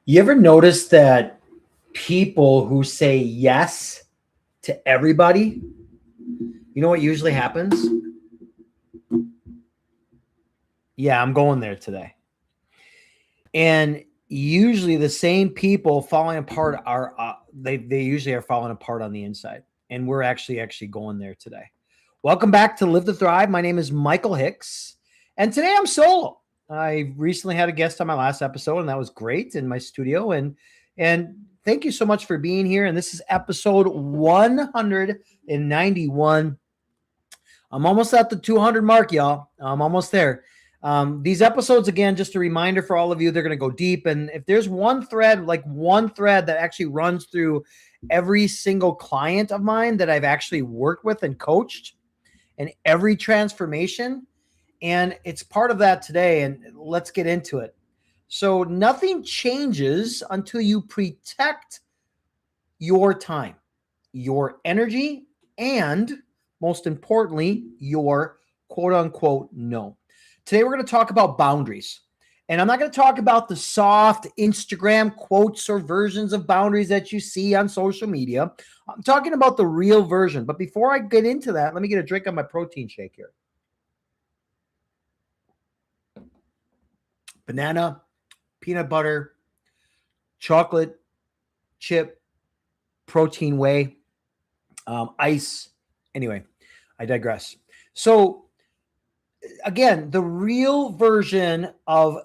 You ever notice that people who say yes to everybody, you know what usually happens? Yeah, I'm going there today. And usually the same people falling apart are they usually are falling apart on the inside. And we're actually going there today. Welcome back to Live to Thrive. My name is Michael Hicks, and today I'm solo. I recently had a guest on my last episode, and that was great in my studio. And thank you so much for being here. And this is episode 191. I'm almost at the 200 mark, y'all. I'm almost there. These episodes, again, just a reminder for all of you, they're going to go deep. And if there's one thread that actually runs through every single client of mine that I've actually worked with and coached, and every transformation, and it's part of that today. And let's get into it. So nothing changes until you protect your time, your energy, and most importantly, your quote unquote no. Today, we're going to talk about boundaries. And I'm not going to talk about the soft Instagram quotes or versions of boundaries that you see on social media. I'm talking about the real version. But before I get into that, let me get a drink of my protein shake here. Banana, peanut butter, chocolate, chip, protein whey, ice. Anyway, I digress. So again, the real version of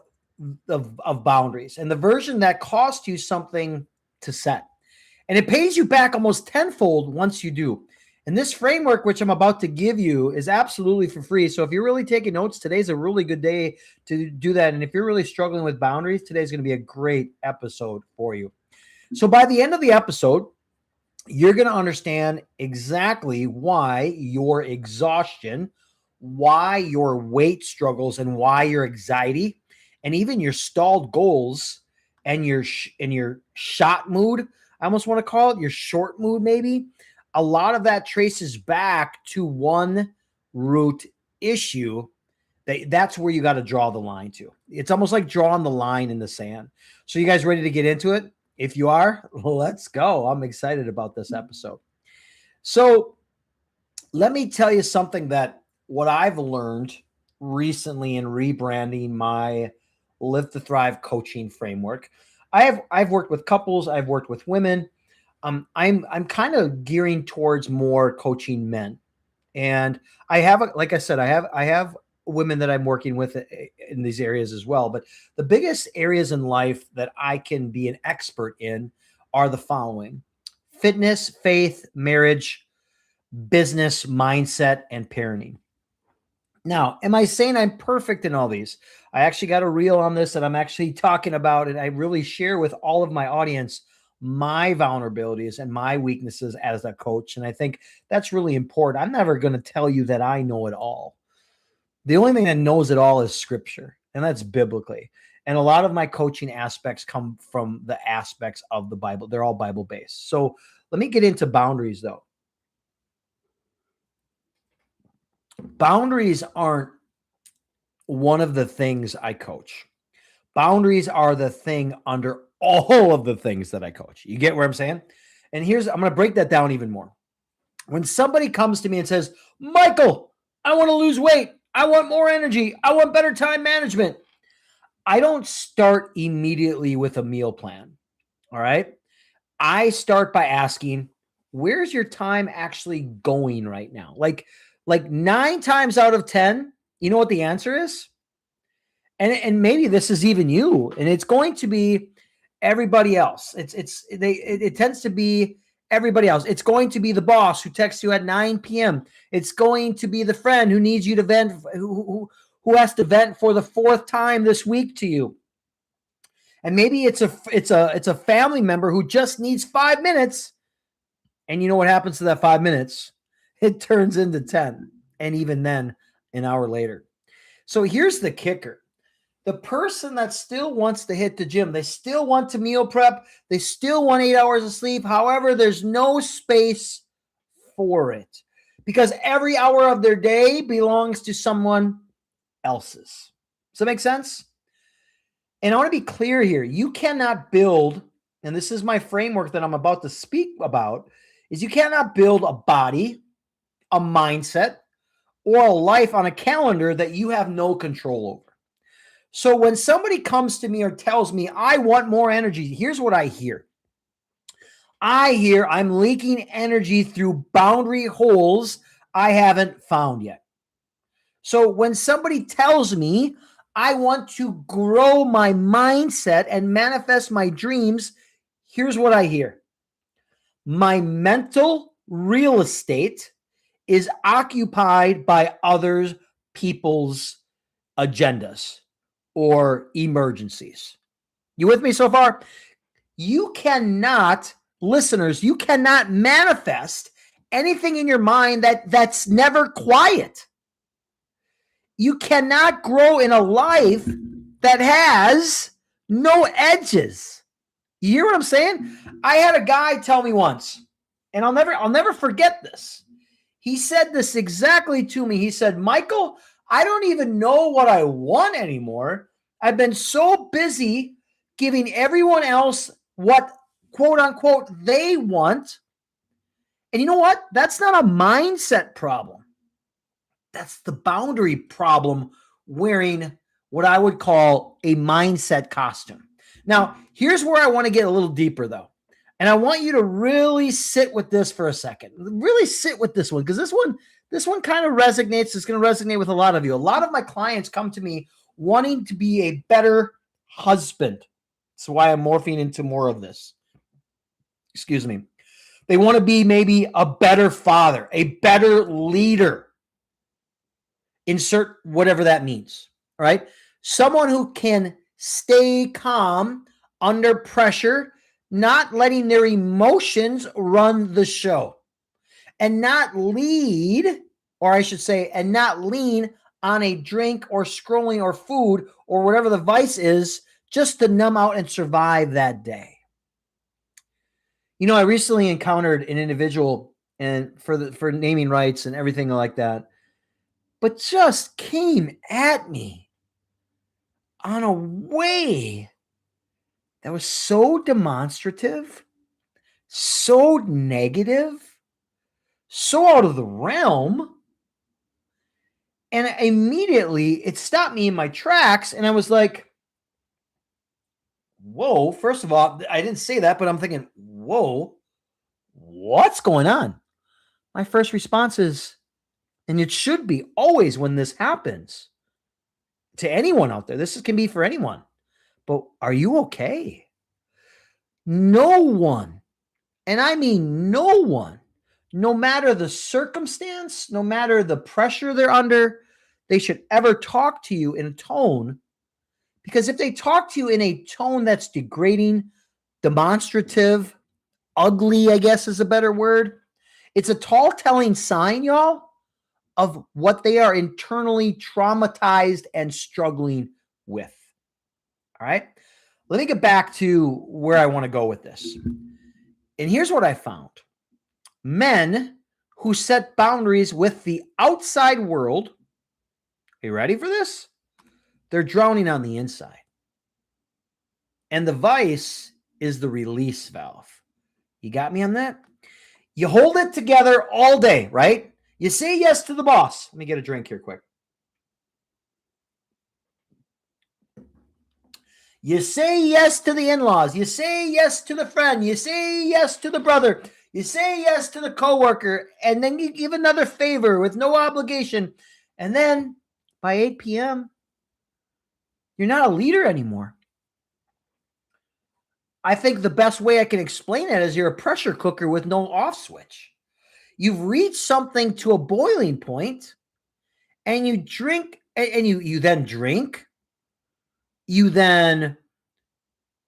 boundaries, and the version that costs you something to set, and it pays you back almost tenfold once you do. And this framework, which I'm about to give you, is absolutely for free. So if you're really taking notes, today's a really good day to do that. And if you're really struggling with boundaries, today's going to be a great episode for you. So by the end of the episode, you're going to understand exactly why your exhaustion, why your weight struggles, and why your anxiety, and even your stalled goals, and your shot mood, I almost want to call it your short mood, maybe. A lot of that traces back to one root issue. That's where you got to draw the line to. It's almost like drawing the line in the sand. So you guys ready to get into it? If you are, let's go. I'm excited about this episode. So let me tell you something that what I've learned recently in rebranding my Live to Thrive coaching framework. I've worked with couples. I've worked with women. I'm kind of gearing towards more coaching men, and I have, like I said, I have women that I'm working with in these areas as well. But the biggest areas in life that I can be an expert in are the following: fitness, faith, marriage, business, mindset, and parenting. Now, am I saying I'm perfect in all these? I actually got a reel on this that I'm actually talking about, and I really share with all of my audience my vulnerabilities and my weaknesses as a coach. And I think that's really important. I'm never going to tell you that I know it all. The only thing that knows it all is scripture, and that's biblically. And a lot of my coaching aspects come from the aspects of the Bible. They're all Bible based. So let me get into boundaries, though. Boundaries aren't one of the things I coach. Boundaries are the thing under all of the things that I coach. You get what I'm saying? And I'm going to break that down even more. When somebody comes to me and says, Michael, I want to lose weight. I want more energy. I want better time management. I don't start immediately with a meal plan. All right. I start by asking, where's your time actually going right now? Like 9 times out of 10, you know what the answer is? And maybe this is even you, and it's going to be everybody else. It tends to be everybody else. It's going to be the boss who texts you at 9 p.m. It's going to be the friend who needs you to vent, who has to vent for the 4th time this week to you. And maybe it's a family member who just needs 5 minutes. And you know what happens to that 5 minutes? It turns into 10. And even then, an hour later. So here's the kicker. The person that still wants to hit the gym, they still want to meal prep, they still want 8 hours of sleep. However, there's no space for it because every hour of their day belongs to someone else's. Does that make sense? And I want to be clear here. You cannot build, and this is my framework that I'm about to speak about, is you cannot build a body, a mindset, or a life on a calendar that you have no control over. So when somebody comes to me or tells me, I want more energy, here's what I hear. I hear I'm leaking energy through boundary holes I haven't found yet. So when somebody tells me I want to grow my mindset and manifest my dreams, here's what I hear. My mental real estate is occupied by other people's agendas or emergencies. You with me so far? You cannot, listeners, you cannot manifest anything in your mind that's never quiet. You cannot grow in a life that has no edges. You hear what I'm saying? I had a guy tell me once, and I'll never forget this. He said this exactly to me. He said, Michael, I don't even know what I want anymore. I've been so busy giving everyone else what, quote unquote, they want. And you know what? That's not a mindset problem. That's the boundary problem wearing what I would call a mindset costume. Now, here's where I want to get a little deeper, though. And I want you to really sit with this for a second. Really sit with this one, because this one kind of resonates. It's going to resonate with a lot of you. A lot of my clients come to me wanting to be a better husband. That's why I'm morphing into more of this. Excuse me. They want to be maybe a better father, a better leader. Insert whatever that means. All right. Someone who can stay calm under pressure, not letting their emotions run the show, and not lead, or I should say, and not lean on a drink or scrolling or food or whatever the vice is just to numb out and survive that day. You know, I recently encountered an individual, and for naming rights and everything like that, but just came at me on a way that was so demonstrative, so negative, so out of the realm. And immediately it stopped me in my tracks. And I was like, whoa, first of all, I didn't say that, but I'm thinking, whoa, what's going on? My first response is, and it should be always when this happens to anyone out there, this can be for anyone, but are you okay? No one, and I mean no one, no matter the circumstance, no matter the pressure they're under, they should ever talk to you in a tone, because if they talk to you in a tone that's degrading, demonstrative, ugly, I guess is a better word, it's a tall telling sign, y'all, of what they are internally traumatized and struggling with. All right. Let me get back to where I want to go with this. And here's what I found. Men who set boundaries with the outside world, are you ready for this? They're drowning on the inside. And the vice is the release valve. You got me on that? You hold it together all day, right? You say yes to the boss. Let me get a drink here quick. You say yes to the in-laws. You say yes to the friend. You say yes to the brother. You say yes to the coworker. And then you give another favor with no obligation. And then by 8 p.m., you're not a leader anymore. I think the best way I can explain it is you're a pressure cooker with no off switch. You've reached something to a boiling point, and you drink, and you then drink. You then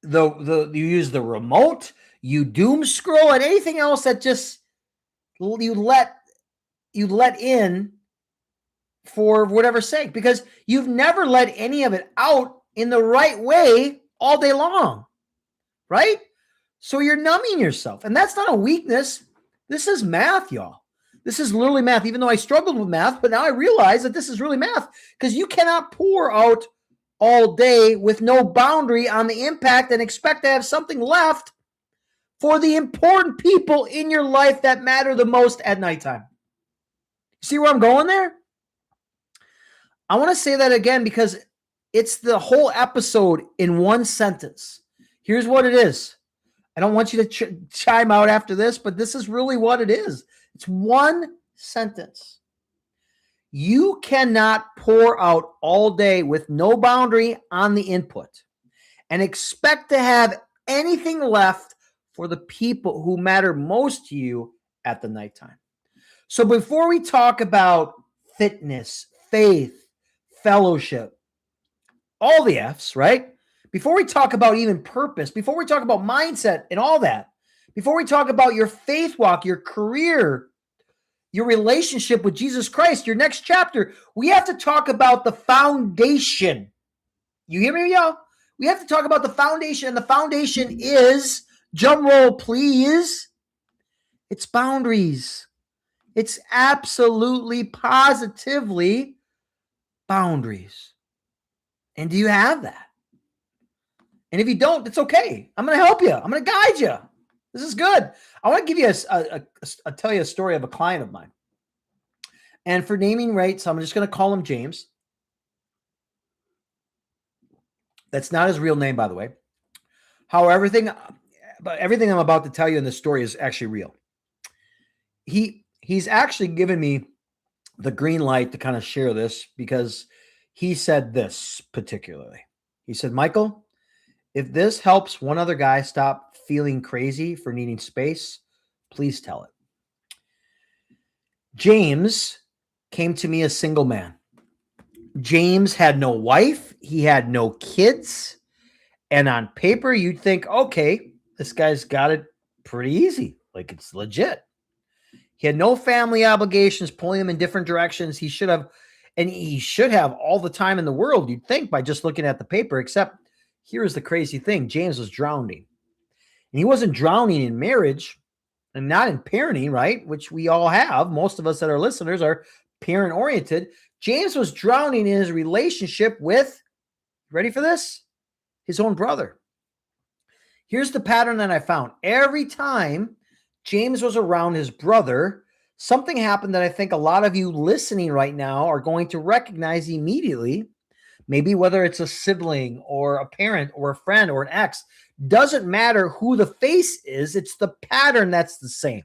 you use the remote. You doom scroll and anything else that just you let in for whatever sake, because you've never let any of it out in the right way all day long, right? So you're numbing yourself, and that's not a weakness. This is math, y'all. This is literally math, even though I struggled with math, but now I realize that this is really math, because you cannot pour out all day with no boundary on the impact and expect to have something left for the important people in your life that matter the most at nighttime. See where I'm going there? I want to say that again because it's the whole episode in one sentence. Here's what it is. I don't want you to chime out after this, but this is really what it is. It's one sentence. You cannot pour out all day with no boundary on the input and expect to have anything left for the people who matter most to you at the nighttime. So before we talk about fitness, faith, fellowship, all the F's, right? Before we talk about even purpose, before we talk about mindset and all that, before we talk about your faith walk, your career, your relationship with Jesus Christ, your next chapter, we have to talk about the foundation. You hear me, y'all? We have to talk about the foundation, and the foundation is, drum roll, please, it's boundaries. It's absolutely, positively boundaries. And do you have that? And if you don't, it's okay. I'm going to help you. I'm going to guide you. This is good. I want to give you tell you a story of a client of mine. And for naming rights, I'm just going to call him James. That's not his real name, by the way. However, everything I'm about to tell you in this story is actually real. He's actually given me the green light to kind of share this because he said this particularly. He said, Michael, if this helps one other guy stop feeling crazy for needing space, please tell it. James came to me a single man. James had no wife. He had no kids. And on paper, you'd think, okay, this guy's got it pretty easy. Like it's legit. He had no family obligations pulling him in different directions. He should have all the time in the world, you'd think, by just looking at the paper, except here's the crazy thing. James was drowning. And he wasn't drowning in marriage and not in parenting, right? Which we all have. Most of us that are listeners are parent-oriented. James was drowning in his relationship with, ready for this? His own brother. Here's the pattern that I found. Every time James was around his brother, something happened that I think a lot of you listening right now are going to recognize immediately. Maybe whether it's a sibling or a parent or a friend or an ex, doesn't matter who the face is. It's the pattern that's the same.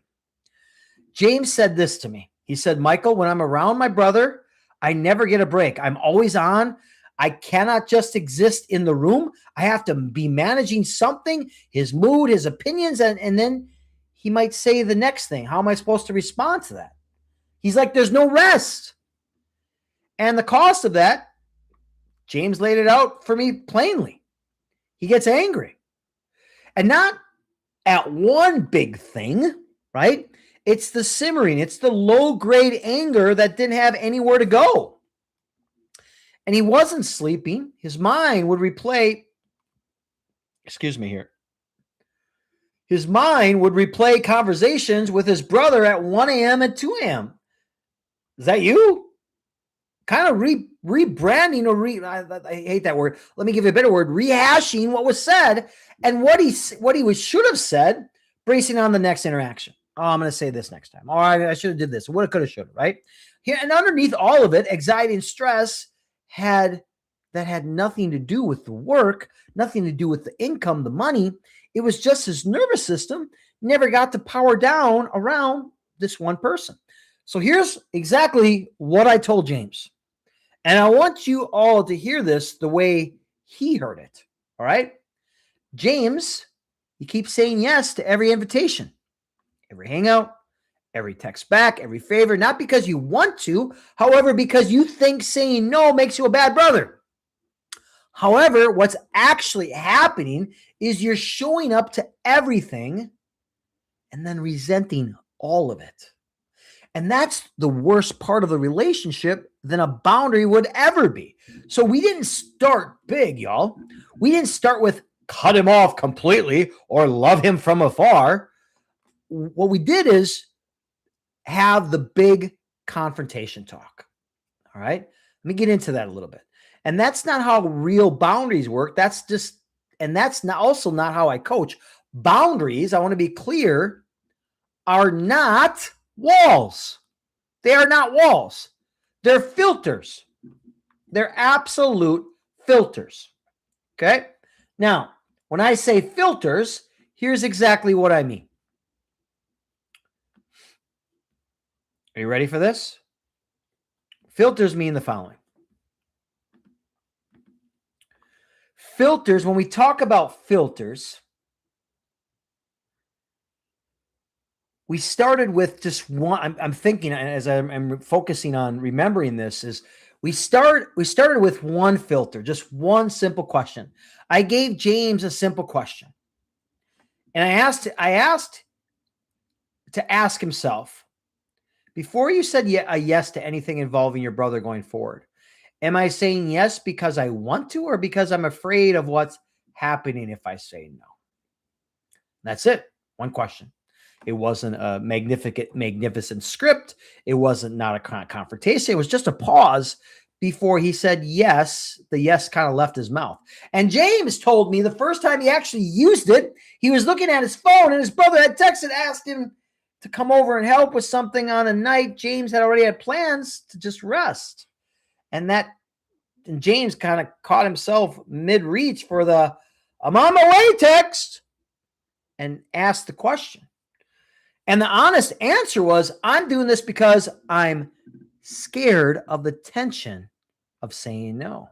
James said this to me. He said, Michael, when I'm around my brother, I never get a break. I'm always on. I cannot just exist in the room. I have to be managing something, his mood, his opinions, and then he might say the next thing. How am I supposed to respond to that? He's like, there's no rest. And the cost of that, James laid it out for me plainly. He gets angry. And not at one big thing, right? It's the simmering. It's the low-grade anger that didn't have anywhere to go. And he wasn't sleeping. His mind would replay, His mind would replay conversations with his brother at 1 a.m. and 2 a.m. Is that you? Kind of rebranding or I hate that word. Let me give you a better word. Rehashing what was said and what he should have said, bracing on the next interaction. Oh, I'm going to say this next time. All right, I should have did this. Woulda, coulda, shoulda, right? Here, and underneath all of it, anxiety and stress had nothing to do with the work, nothing to do with the income, the money. It was just his nervous system never got to power down around this one person. So here's exactly what I told James. And I want you all to hear this the way he heard it. All right? James, you keep saying yes to every invitation, every hangout, every text back, every favor, not because you want to, however, because you think saying no makes you a bad brother. However, what's actually happening is you're showing up to everything and then resenting all of it. And that's the worst part of the relationship than a boundary would ever be. So we didn't start big, y'all. We didn't start with cut him off completely or love him from afar. What we did is have the big confrontation talk. All right. Let me get into that a little bit. And that's not how real boundaries work. That's also not how I coach. Boundaries, I want to be clear, are not walls. They are not walls. They're filters. They're absolute filters. Okay? Now, when I say filters, here's exactly what I mean. Are you ready for this? Filters mean the following. Filters, when we talk about filters, we started with just one. I'm thinking as I'm focusing on remembering this is we started with one filter, just one simple question. I gave James a simple question. And I asked to ask himself, before you said a yes to anything involving your brother going forward, am I saying yes because I want to or because I'm afraid of what's happening if I say no? That's it. One question. It wasn't a magnificent script. It wasn't not a confrontation. It was just a pause before he said yes. The yes kind of left his mouth. And James told me the first time he actually used it, he was looking at his phone and his brother had texted, asked him to come over and help with something on a night James had already had plans to just rest. And James kind of caught himself mid-reach for the "I'm on my way" text and asked the question. And the honest answer was, I'm doing this because I'm scared of the tension of saying no.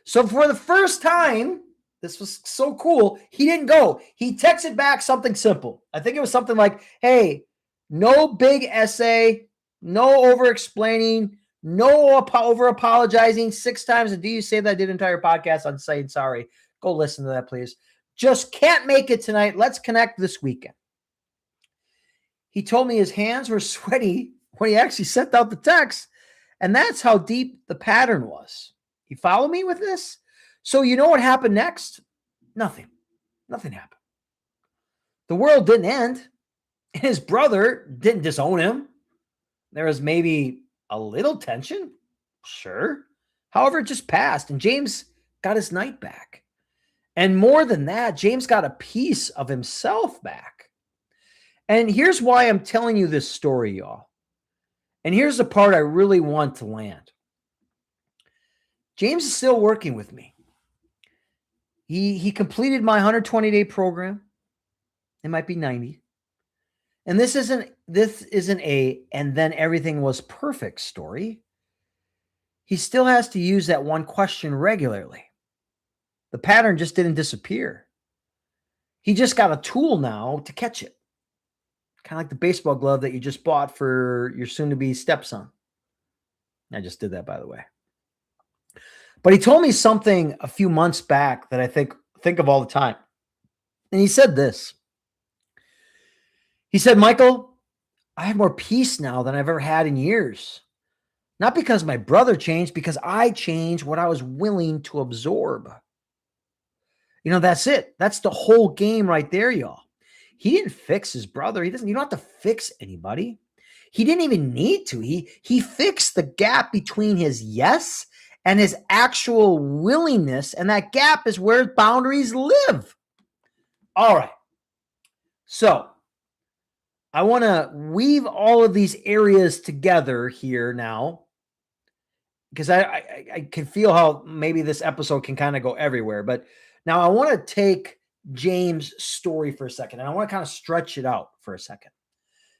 So for the first time, this was so cool, he didn't go. He texted back something simple. I think it was something like, hey, no big essay, no over-explaining, no over-apologizing 6 times. And do you say that I did an entire podcast on saying sorry? Go listen to that, please. Just can't make it tonight. Let's connect this weekend. He told me his hands were sweaty when he actually sent out the text. And that's how deep the pattern was. You follow me with this? So you know what happened next? Nothing. Nothing happened. The world didn't end. His brother didn't disown him. There was maybe a little tension. Sure. However, it just passed. And James got his night back. And more than that, James got a piece of himself back. And here's why I'm telling you this story, y'all. And here's the part I really want to land. James is still working with me. He completed my 120-day program. It might be 90. And this isn't a and then everything was perfect story. He still has to use that one question regularly. The pattern just didn't disappear. He just got a tool now to catch it. Kind of like the baseball glove that you just bought for your soon-to-be stepson. I just did that, by the way. But he told me something a few months back that I think of all the time. And he said this. He said, Michael, I have more peace now than I've ever had in years. Not because my brother changed, because I changed what I was willing to absorb. You know, that's it. That's the whole game right there, y'all. He didn't fix his brother. You don't have to fix anybody. He didn't even need to. He fixed the gap between his yes and his actual willingness. And that gap is where boundaries live. All right. So I want to weave all of these areas together here now, because I can feel how maybe this episode can kind of go everywhere. But now I want to take James' story for a second, and I want to kind of stretch it out for a second,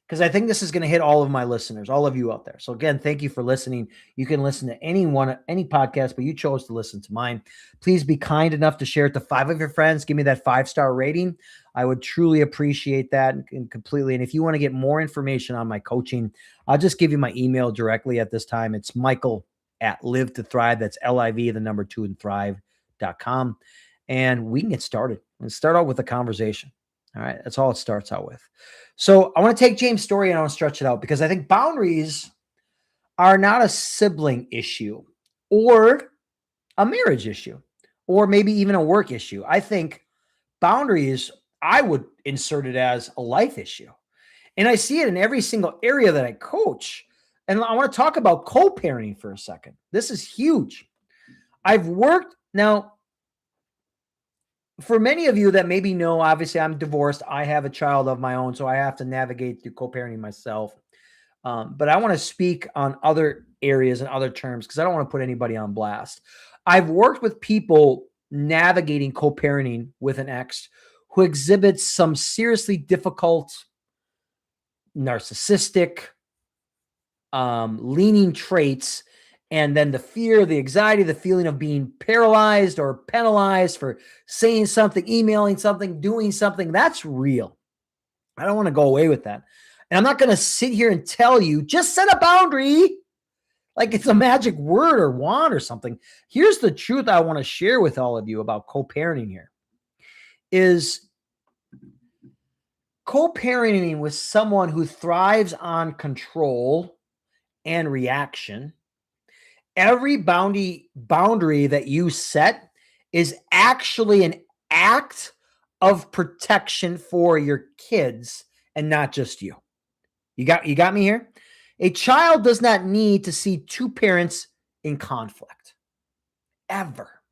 because I think this is going to hit all of my listeners, all of you out there. So again, thank you for listening. You can listen to any podcast, but you chose to listen to mine. Please be kind enough to share it to 5 of your friends. Give me that 5-star rating. I would truly appreciate that and completely. And if you want to get more information on my coaching, I'll just give you my email directly at this time. It's Michael@Live to Thrive. That's LIV, the number 2 and thrive.com. And we can get started. Let's start out with a conversation. All right. That's all it starts out with. So I want to take James' story and I want to stretch it out, because I think boundaries are not a sibling issue or a marriage issue or maybe even a work issue. I think boundaries, I would insert it as a life issue. And I see it in every single area that I coach. And I want to talk about co-parenting for a second. This is huge. I've worked now. For many of you that maybe know, obviously I'm divorced. I have a child of my own, so I have to navigate through co-parenting myself. But I want to speak on other areas and other terms because I don't want to put anybody on blast. I've worked with people navigating co-parenting with an ex who exhibits some seriously difficult, narcissistic, leaning traits. And then the fear, the anxiety, the feeling of being paralyzed or penalized for saying something, emailing something, doing something, that's real. I don't want to go away with that. And I'm not going to sit here and tell you, just set a boundary like it's a magic word or wand or something. Here's the truth I want to share with all of you about co-parenting here is co-parenting with someone who thrives on control and reaction. Every boundary that you set is actually an act of protection for your kids and not just you. You got me here? A child does not need to see two parents in conflict. Ever.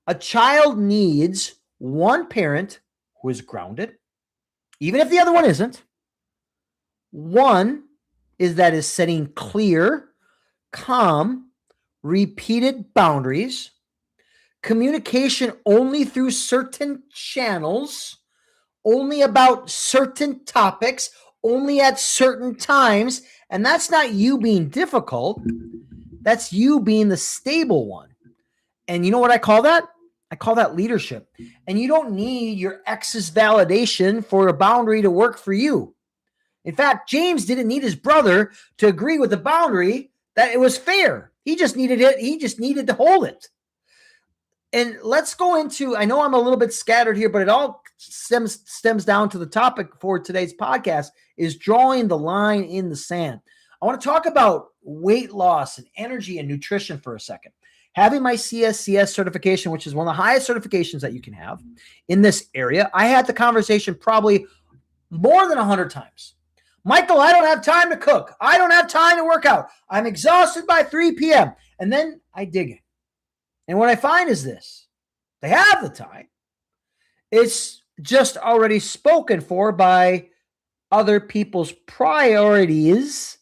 A child needs one parent who is grounded, even if the other one isn't. One is setting clear, calm, repeated boundaries, communication only through certain channels, only about certain topics, only at certain times. And that's not you being difficult. That's you being the stable one. And you know what I call that? I call that leadership. And you don't need your ex's validation for a boundary to work for you. In fact, James didn't need his brother to agree with the boundary that it was fair. He just needed it. He just needed to hold it. And let's go into, I know I'm a little bit scattered here, but it all stems down to the topic for today's podcast is drawing the line in the sand. I want to talk about weight loss and energy and nutrition for a second. Having my CSCS certification, which is one of the highest certifications that you can have in this area, I had the conversation probably more than 100 times. Michael, I don't have time to cook. I don't have time to work out. I'm exhausted by 3 p.m. And then I dig in. And what I find is this. They have the time. It's just already spoken for by other people's priorities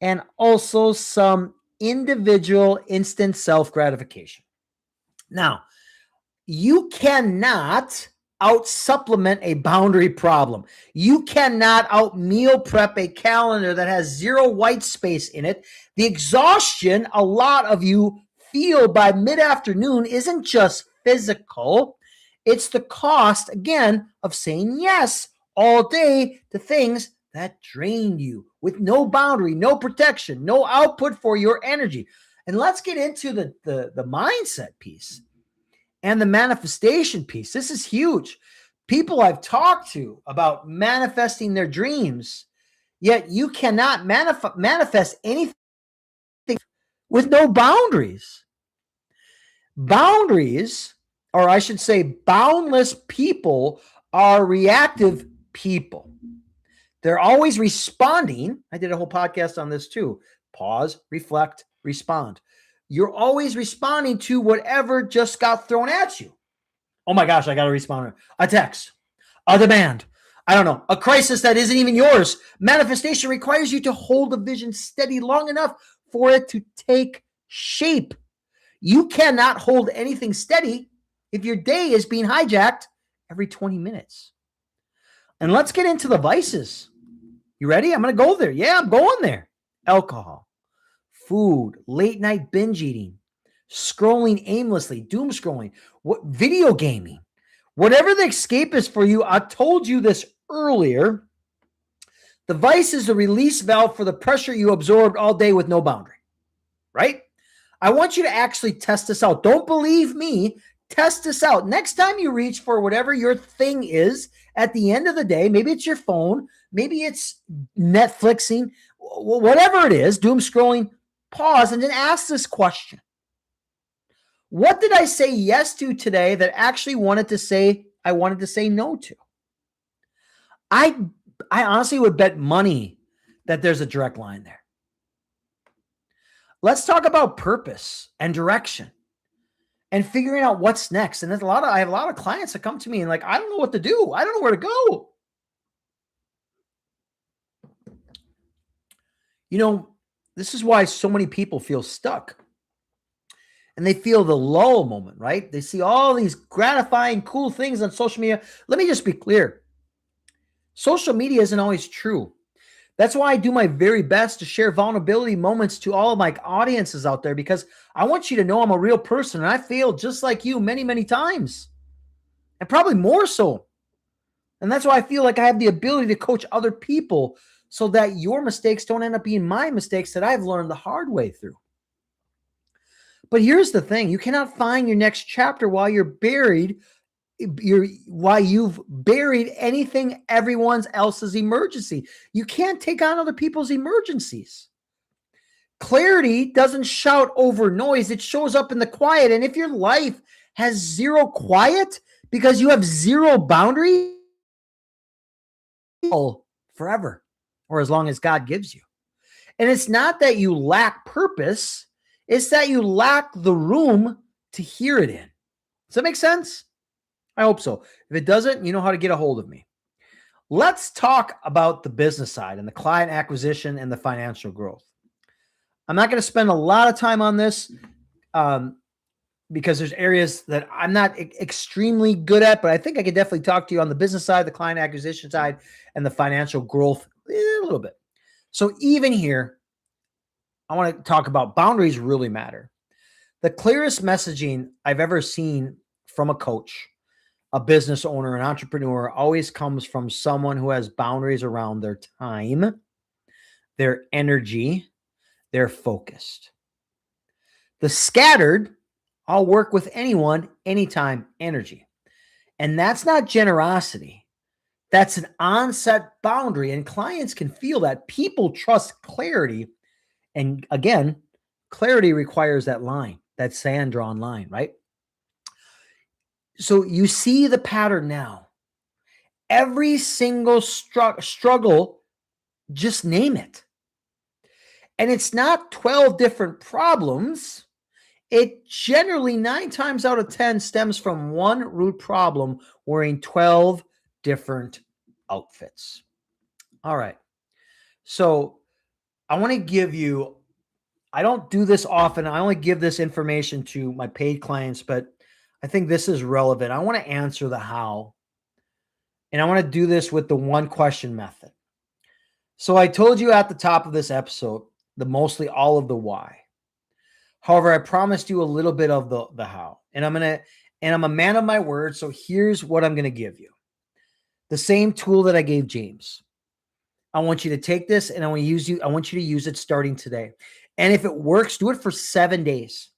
and also some individual instant self-gratification. Now, you cannot out-supplement a boundary problem. You cannot out-meal prep a calendar that has zero white space in it. The exhaustion a lot of you feel by mid-afternoon isn't just physical. It's the cost, again, of saying yes all day to things that drain you with no boundary, no protection, no output for your energy. And let's get into the mindset piece and the manifestation piece. This is huge. People I've talked to about manifesting their dreams, yet you cannot manifest anything with no boundaries. Boundaries, or I should say boundless people, are reactive people. They're always responding. I did a whole podcast on this too. Pause, reflect, respond. You're always responding to whatever just got thrown at you. Oh my gosh, I got to respond. A text, a demand, I don't know, a crisis that isn't even yours. Manifestation requires you to hold the vision steady long enough for it to take shape. You cannot hold anything steady if your day is being hijacked every 20 minutes. And let's get into the vices. You ready? I'm going to go there. Yeah, I'm going there. Alcohol, food, late night binge eating, scrolling aimlessly, doom scrolling, video gaming, whatever the escape is for you. I told you this earlier. The vice is the release valve for the pressure you absorbed all day with no boundary, right? I want you to actually test this out. Don't believe me. Test this out. Next time you reach for whatever your thing is at the end of the day, maybe it's your phone, maybe it's Netflixing, whatever it is, doom scrolling, pause and then ask this question. What did I say yes to today that actually I wanted to say no to? I honestly would bet money that there's a direct line there. Let's talk about purpose and direction. and figuring out what's next. And I have a lot of clients that come to me and like, I don't know what to do. I don't know where to go. This is why so many people feel stuck. And they feel the lull moment, right? They see all these gratifying, cool things on social media. Let me just be clear. Social media isn't always true. That's why I do my very best to share vulnerability moments to all of my audiences out there, because I want you to know I'm a real person and I failed just like you many, many times, and probably more so. And that's why I feel like I have the ability to coach other people so that your mistakes don't end up being my mistakes that I've learned the hard way through. But here's the thing. You cannot find your next chapter while you've buried anything everyone else's emergency. You can't take on other people's emergencies. Clarity doesn't shout over noise. It shows up in the quiet. And if your life has zero quiet because you have zero boundary, forever, or as long as God gives you. And it's not that you lack purpose. It's that you lack the room to hear it in. Does that make sense? I hope so. If it doesn't, you know how to get a hold of me. Let's talk about the business side and the client acquisition and the financial growth. I'm not going to spend a lot of time on this because there's areas that I'm not extremely good at, but I think I could definitely talk to you on the business side, the client acquisition side, and the financial growth a little bit. So even here, I want to talk about boundaries really matter. The clearest messaging I've ever seen from a coach, a business owner, an entrepreneur always comes from someone who has boundaries around their time, their energy, their focused. The scattered, I'll work with anyone, anytime energy. And that's not generosity. That's an onset boundary. And clients can feel that. People trust clarity. And again, clarity requires that line, that sand drawn line, right? So you see the pattern now. Every single struggle, just name it. And it's not 12 different problems. It generally 9 times out of 10 stems from one root problem wearing 12 different outfits. All right. So I want to give you, I don't do this often. I only give this information to my paid clients, but I think this is relevant. I want to answer the how. And I want to do this with the one question method. So I told you at the top of this episode, mostly all of the why. However, I promised you a little bit of the how. And I'm a man of my word. So here's what I'm going to give you. The same tool that I gave James. I want you to take this and I want you to use it starting today. And if it works, do it for 7 days.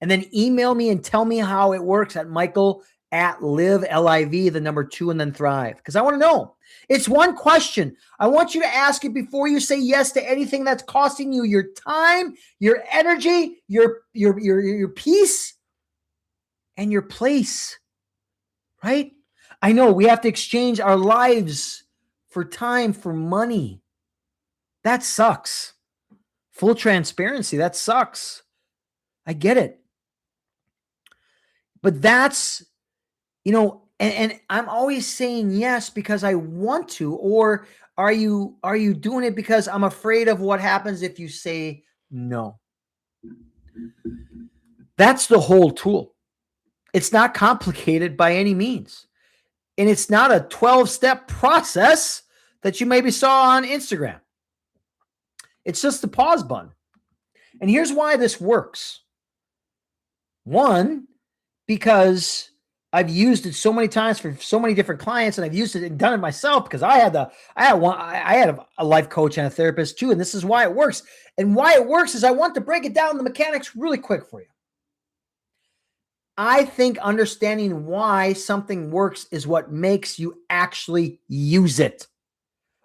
And then email me and tell me how it works at Michael@live, L-I-V, the number 2, and then thrive. Because I want to know. It's one question. I want you to ask it before you say yes to anything that's costing you your time, your energy, your peace, and your place. Right? I know we have to exchange our lives for time, for money. That sucks. Full transparency, that sucks. I get it. But that's, and I'm always saying yes because I want to, or are you doing it because I'm afraid of what happens if you say no? That's the whole tool. It's not complicated by any means. And it's not a 12-step process that you maybe saw on Instagram. It's just the pause button. And here's why this works. One, because I've used it so many times for so many different clients, and I've used it and done it myself because I had a life coach and a therapist too. And this is why it works. And why it works is I want to break it down the mechanics really quick for you. I think understanding why something works is what makes you actually use it.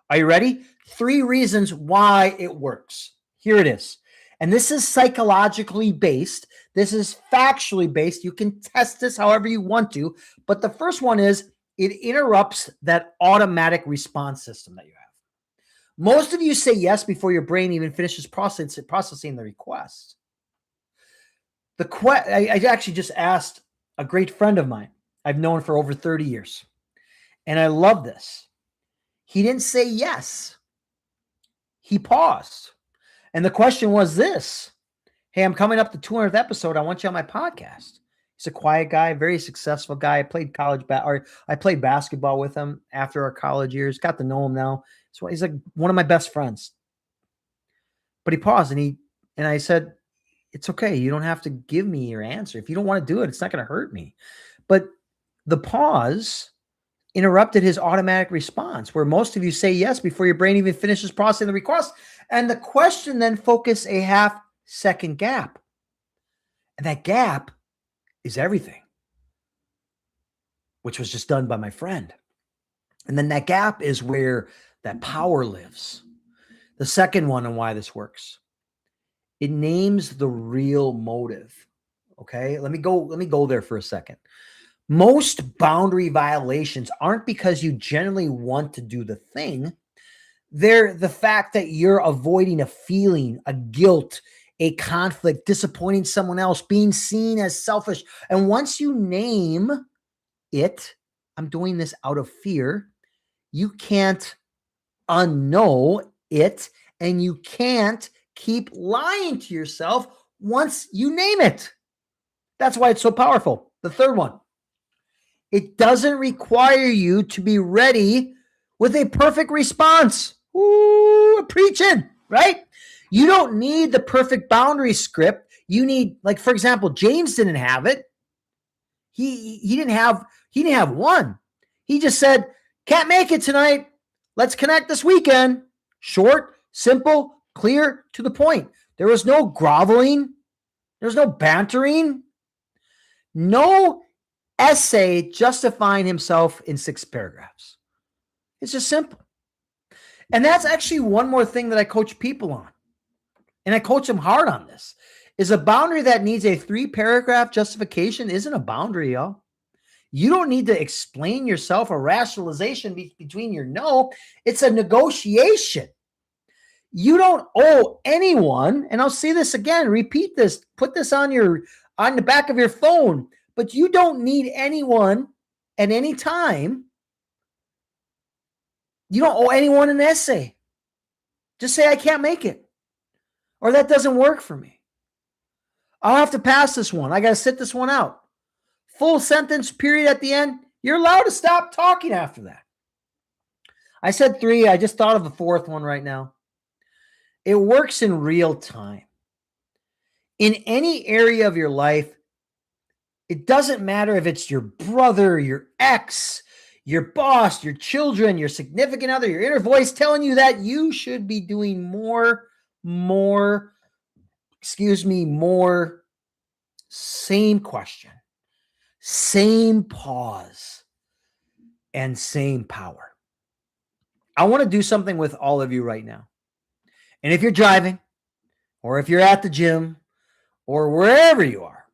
Are you ready? 3 reasons why it works. Here it is. And this is psychologically based. This is factually based. You can test this however you want to. But the first one is it interrupts that automatic response system that you have. Most of you say yes before your brain even finishes processing the request. I actually just asked a great friend of mine I've known for over 30 years. And I love this. He didn't say yes. He paused. And the question was this: hey, I'm coming up to 200th episode. I want you on my podcast. He's a quiet guy, very successful guy. I played I played basketball with him after our college years. Got to know him now. So he's like one of my best friends. But he paused and I said, it's okay. You don't have to give me your answer. If you don't want to do it, it's not going to hurt me. But the pause interrupted his automatic response, where most of you say yes before your brain even finishes processing the request. And the question then focused a half-second gap. And that gap is everything, which was just done by my friend. And then that gap is where that power lives. The second one on why this works: it names the real motive. Okay, let me go there for a second. Most boundary violations aren't because you generally want to do the thing. They're the fact that you're avoiding a feeling, a guilt, a conflict, disappointing someone else, being seen as selfish. And once you name it, I'm doing this out of fear, you can't unknow it, and you can't keep lying to yourself once you name it. That's why it's so powerful. The third one: it doesn't require you to be ready with a perfect response. Ooh, preaching, right? You don't need the perfect boundary script. You need, like, for example, James didn't have it. He didn't have one. He just said, can't make it tonight. Let's connect this weekend. Short, simple, clear, to the point. There was no groveling. There was no bantering. No essay justifying himself in 6 paragraphs. It's just simple. And that's actually one more thing that I coach people on. And I coach them hard on this. Is a boundary that needs a 3-paragraph justification isn't a boundary, y'all. You don't need to explain yourself a rationalization between your no. It's a negotiation. You don't owe anyone, and I'll say this again, repeat this, put this on the back of your phone, but you don't need anyone at any time. You don't owe anyone an essay. Just say, I can't make it, or that doesn't work for me. I'll have to pass this one. I got to sit this one out. Full sentence, period at the end. You're allowed to stop talking after that. I said 3. I just thought of a 4th one right now. It works in real time. In any area of your life, it doesn't matter if it's your brother, your ex, your boss, your children, your significant other, your inner voice telling you that you should be doing more, same question, same pause, and same power. I want to do something with all of you right now. And if you're driving, or if you're at the gym, or wherever you are,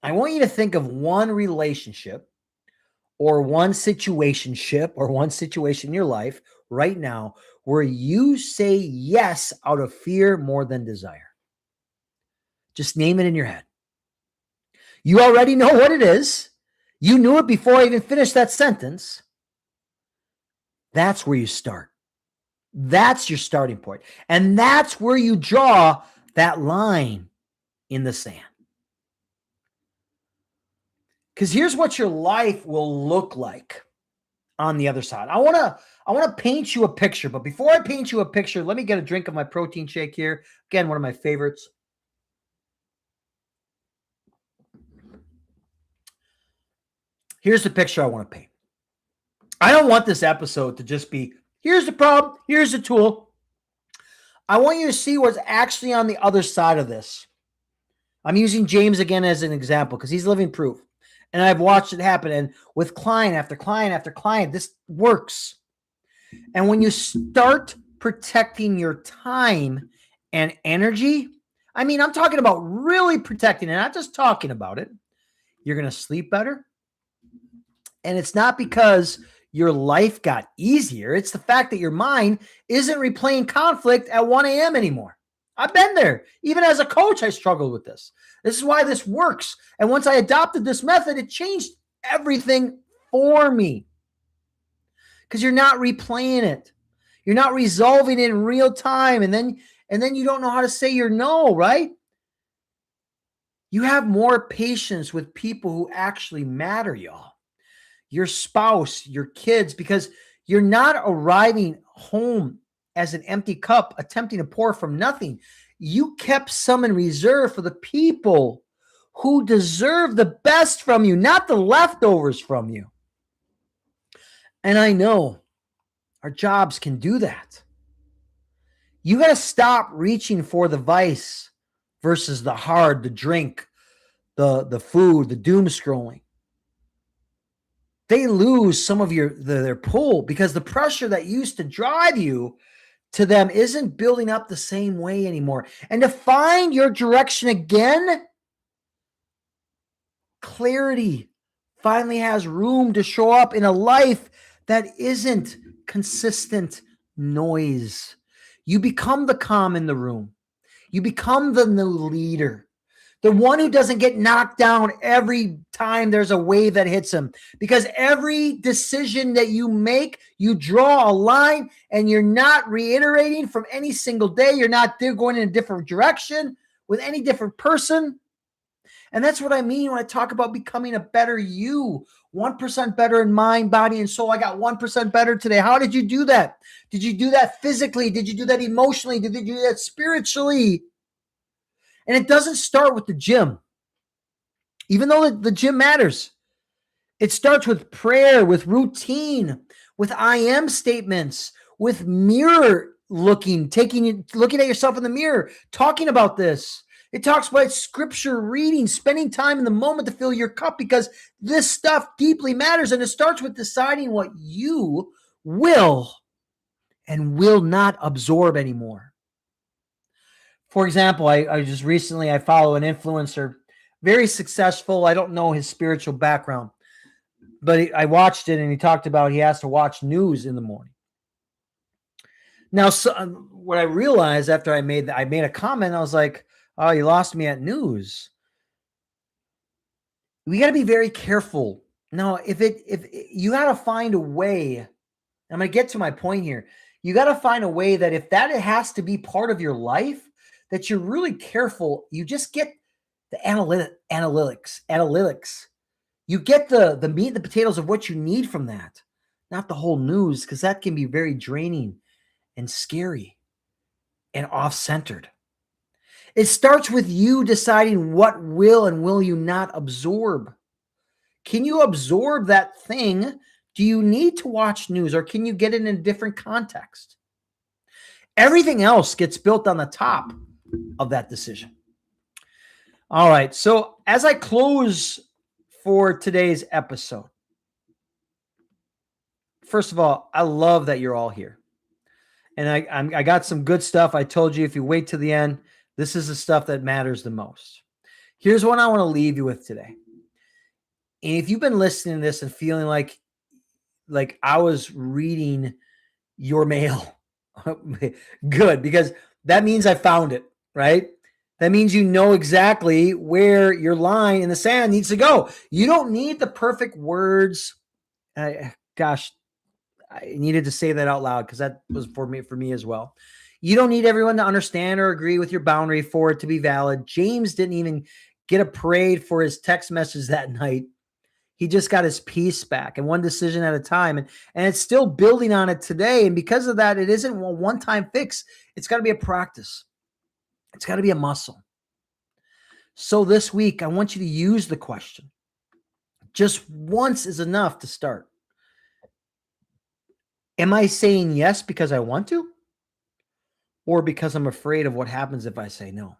I want you to think of one relationship or one situationship or one situation in your life right now where you say yes out of fear more than desire. Just name it in your head. You already know what it is. You knew it before I even finished that sentence. That's where you start. That's your starting point. And that's where you draw that line in the sand. Because here's what your life will look like on the other side. I want to paint you a picture, but before I paint you a picture, let me get a drink of my protein shake here. Again, one of my favorites. Here's the picture I want to paint. I don't want this episode to just be, here's the problem, here's the tool. I want you to see what's actually on the other side of this. I'm using James again as an example because he's living proof. And I've watched it happen. And with client after client after client, this works. And when you start protecting your time and energy, I mean, I'm talking about really protecting it, not just talking about it. You're going to sleep better. And it's not because your life got easier. It's the fact that your mind isn't replaying conflict at 1 a.m. anymore. I've been there. Even as a coach, I struggled with this. This is why this works. And once I adopted this method, it changed everything for me. Because you're not replaying it. You're not resolving it in real time. And then you don't know how to say your no, right? You have more patience with people who actually matter, y'all. Your spouse, your kids, because you're not arriving home as an empty cup, attempting to pour from nothing. You kept some in reserve for the people who deserve the best from you, not the leftovers from you. And I know our jobs can do that. You got to stop reaching for the vice versus the hard, the drink, the food, the doom scrolling. They lose some of their pull because the pressure that used to drive you to them isn't building up the same way anymore. And to find your direction again, clarity finally has room to show up in a life that isn't consistent noise. You become the calm in the room. You become the new leader, the one who doesn't get knocked down every time there's a wave that hits him. Because every decision that you make, you draw a line and you're not reiterating from any single day. You're not going in a different direction with any different person. And that's what I mean when I talk about becoming a better you. 1% better in mind, body, and soul. I got 1% better today. How did you do that? Did you do that physically? Did you do that emotionally? Did you do that spiritually? And it doesn't start with the gym, even though the gym matters. It starts with prayer, with routine, with I am statements, with mirror looking at yourself in the mirror, talking about this. It talks about scripture reading, spending time in the moment to fill your cup, because this stuff deeply matters. And it starts with deciding what you will and will not absorb anymore. For example, I just recently, I follow an influencer, very successful. I don't know his spiritual background, but I watched it and he talked about he has to watch news in the morning. Now, what I realized after I made a comment, I was like, oh, you lost me at news. We got to be very careful. Now, if you got to find a way, I'm going to get to my point here. You got to find a way that if that has to be part of your life, that you're really careful. You just get the analytics. You get the meat and the potatoes of what you need from that, not the whole news, because that can be very draining and scary and off-centered. It starts with you deciding what will and will you not absorb. Can you absorb that thing? Do you need to watch news, or can you get it in a different context? Everything else gets built on the top of that decision. All right. So as I close for today's episode, first of all, I love that you're all here. And I got some good stuff. I told you, if you wait to the end, this is the stuff that matters the most. Here's what I want to leave you with today. And if you've been listening to this and feeling like I was reading your mail, good, because that means I found it, right? That means you know exactly where your line in the sand needs to go. You don't need the perfect words. Gosh, I needed to say that out loud because that was for me as well. You don't need everyone to understand or agree with your boundary for it to be valid. James didn't even get a parade for his text message that night. He just got his peace back, and one decision at a time. And it's still building on it today. And because of that, it isn't a one-time fix. It's got to be a practice. It's got to be a muscle. So this week, I want you to use the question. Just once is enough to start. Am I saying yes because I want to? Or because I'm afraid of what happens if I say no?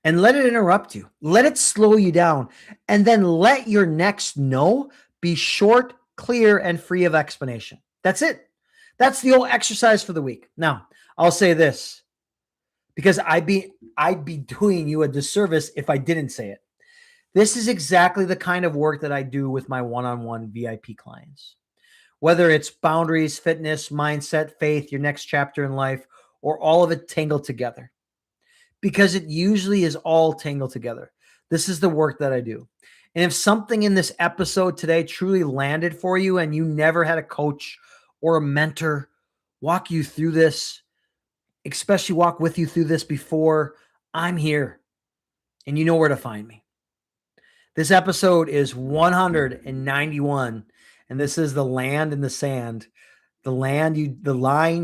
And let it interrupt you. Let it slow you down. And then let your next no be short, clear, and free of explanation. That's it. That's the whole exercise for the week. Now, I'll say this, because I'd be doing you a disservice if I didn't say it. This is exactly the kind of work that I do with my one-on-one VIP clients. Whether it's boundaries, fitness, mindset, faith, your next chapter in life, or all of it tangled together. because it usually is all tangled together. This is the work that I do. And if something in this episode today truly landed for you and you never had a coach or a mentor walk you through this, especially walk with you through this before, I'm here and you know where to find me. This episode is 191, and this is the land in the sand. The line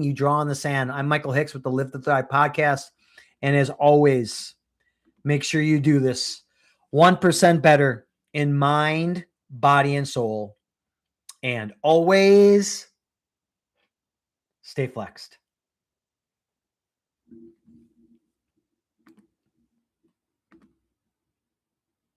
you draw in the sand. I'm Michael Hicks with the Live to Thrive podcast. And as always, make sure you do this 1% better in mind, body, and soul. And always stay flexed.